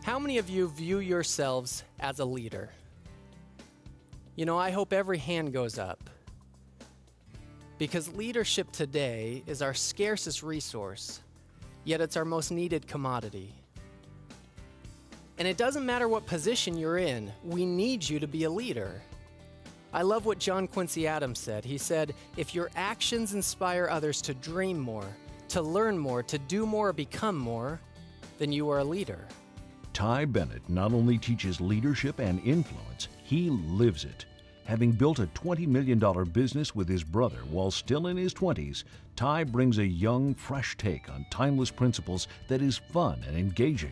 How many of you view yourselves as a leader? You know, I hope every hand goes up. Because leadership today is our scarcest resource, yet it's our most needed commodity. And it doesn't matter what position you're in, we need you to be a leader. I love what John Quincy Adams said. He said, if your actions inspire others to dream more, to learn more, to do more, become more, then you are a leader. Ty Bennett not only teaches leadership and influence, he lives it. Having built a $20 million business with his brother while still in his 20s, Ty brings a young, fresh take on timeless principles that is fun and engaging.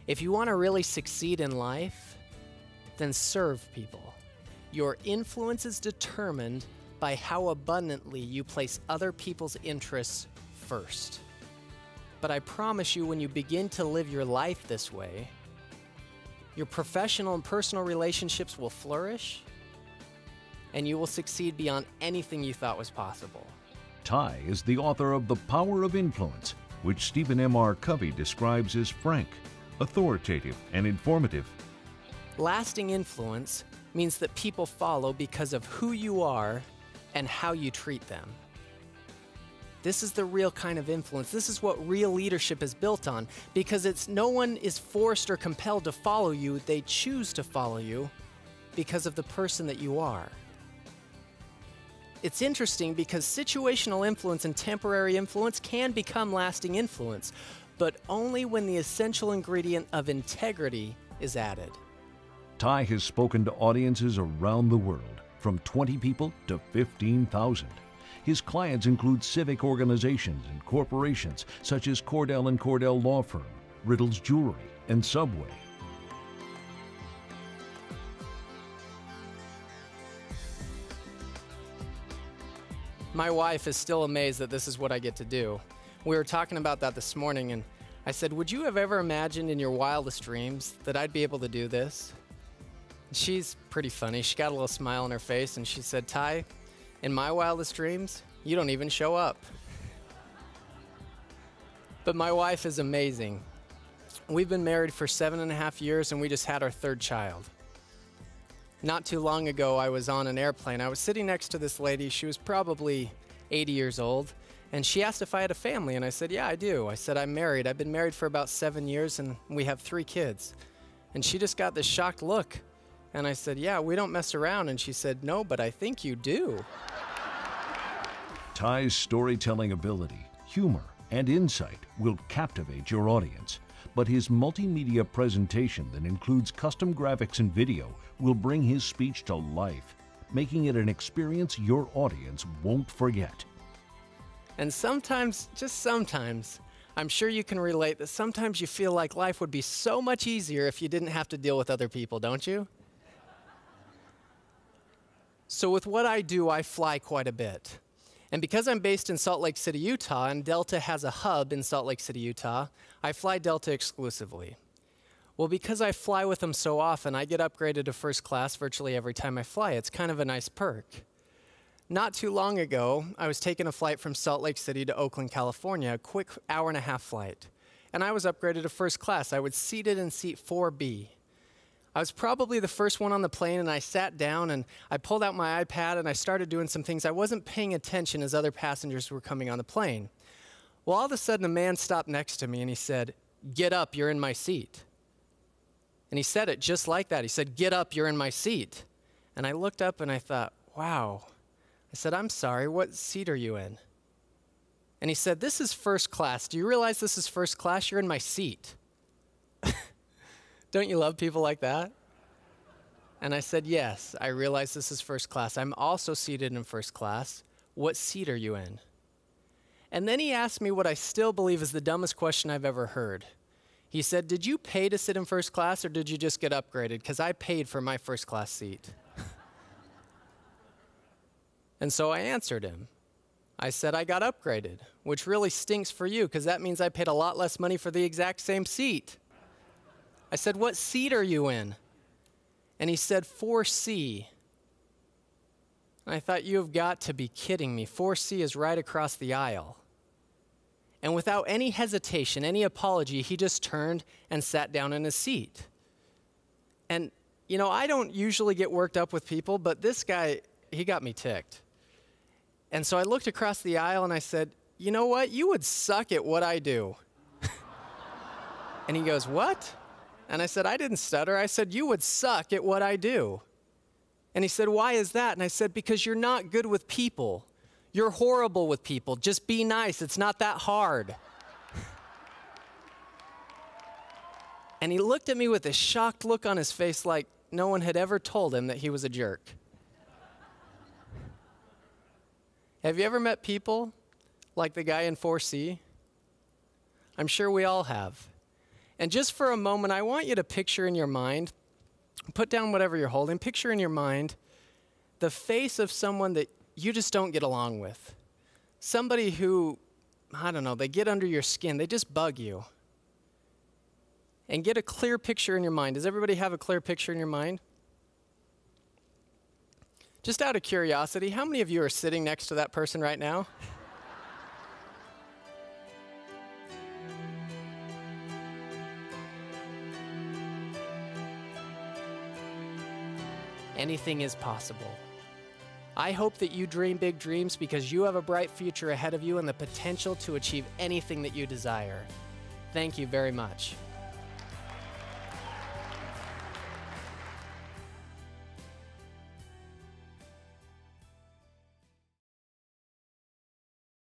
If you want to really succeed in life, then serve people. Your influence is determined by how abundantly you place other people's interests first. But I promise you, when you begin to live your life this way, your professional and personal relationships will flourish, and you will succeed beyond anything you thought was possible. Ty is the author of The Power of Influence, which Stephen M.R. Covey describes as frank, authoritative, and informative. Lasting influence means that people follow because of who you are and how you treat them. This is the real kind of influence. This is what real leadership is built on, because no one is forced or compelled to follow you. They choose to follow you because of the person that you are. It's interesting because situational influence and temporary influence can become lasting influence, but only when the essential ingredient of integrity is added. Ty has spoken to audiences around the world, from 20 people to 15,000. His clients include civic organizations and corporations such as Cordell & Cordell Law Firm, Riddle's Jewelry, and Subway. My wife is still amazed that this is what I get to do. We were talking about that this morning, and I said, would you have ever imagined in your wildest dreams that I'd be able to do this? She's pretty funny. She got a little smile on her face, and she said, Ty, in my wildest dreams, you don't even show up. But my wife is amazing. We've been married for 7.5 years, and we just had our third child. Not too long ago, I was on an airplane. I was sitting next to this lady. She was probably 80 years old. And she asked if I had a family, and I said, yeah, I do. I said, I'm married. I've been married for about 7 years, and we have 3 kids. And she just got this shocked look. And I said, yeah, we don't mess around. And she said, no, but I think you do. Ty's storytelling ability, humor, and insight will captivate your audience. But his multimedia presentation that includes custom graphics and video will bring his speech to life, making it an experience your audience won't forget. And sometimes, just sometimes, I'm sure you can relate that sometimes you feel like life would be so much easier if you didn't have to deal with other people, don't you? So with what I do, I fly quite a bit. And because I'm based in Salt Lake City, Utah, and Delta has a hub in Salt Lake City, Utah, I fly Delta exclusively. Well, because I fly with them so often, I get upgraded to first class virtually every time I fly. It's kind of a nice perk. Not too long ago, I was taking a flight from Salt Lake City to Oakland, California, a quick hour-and-a-half flight. And I was upgraded to first class. I was seated in seat 4B. I was probably the first one on the plane, and I sat down, and I pulled out my iPad, and I started doing some things. I wasn't paying attention as other passengers were coming on the plane. Well, all of a sudden, a man stopped next to me, and he said, "Get up, you're in my seat." And he said it just like that. He said, "Get up, you're in my seat." And I looked up, and I thought, wow. I said, "I'm sorry, what seat are you in?" And he said, "This is first class. Do you realize this is first class? You're in my seat." Don't you love people like that? And I said, "Yes, I realize this is first class. I'm also seated in first class. What seat are you in?" And then he asked me what I still believe is the dumbest question I've ever heard. He said, "Did you pay to sit in first class, or did you just get upgraded? Because I paid for my first class seat." And so I answered him. I said, "I got upgraded," which really stinks for you, because that means I paid a lot less money for the exact same seat. I said, "What seat are you in?" And he said, 4C. And I thought, you have got to be kidding me. 4C is right across the aisle. And without any hesitation, any apology, he just turned and sat down in his seat. And, you know, I don't usually get worked up with people, but this guy, he got me ticked. And so I looked across the aisle and I said, you know what? You would suck at what I do. And he goes, what? And I said, I didn't stutter. I said, you would suck at what I do. And he said, why is that? And I said, because you're not good with people. You're horrible with people. Just be nice. It's not that hard. And he looked at me with a shocked look on his face like no one had ever told him that he was a jerk. Have you ever met people like the guy in 4C? I'm sure we all have. And just for a moment, I want you to picture in your mind, put down whatever you're holding, picture in your mind the face of someone that you just don't get along with. Somebody who, I don't know, they get under your skin, they just bug you. And get a clear picture in your mind. Does everybody have a clear picture in your mind? Just out of curiosity, how many of you are sitting next to that person right now? Anything is possible. I hope that you dream big dreams because you have a bright future ahead of you and the potential to achieve anything that you desire. Thank you very much.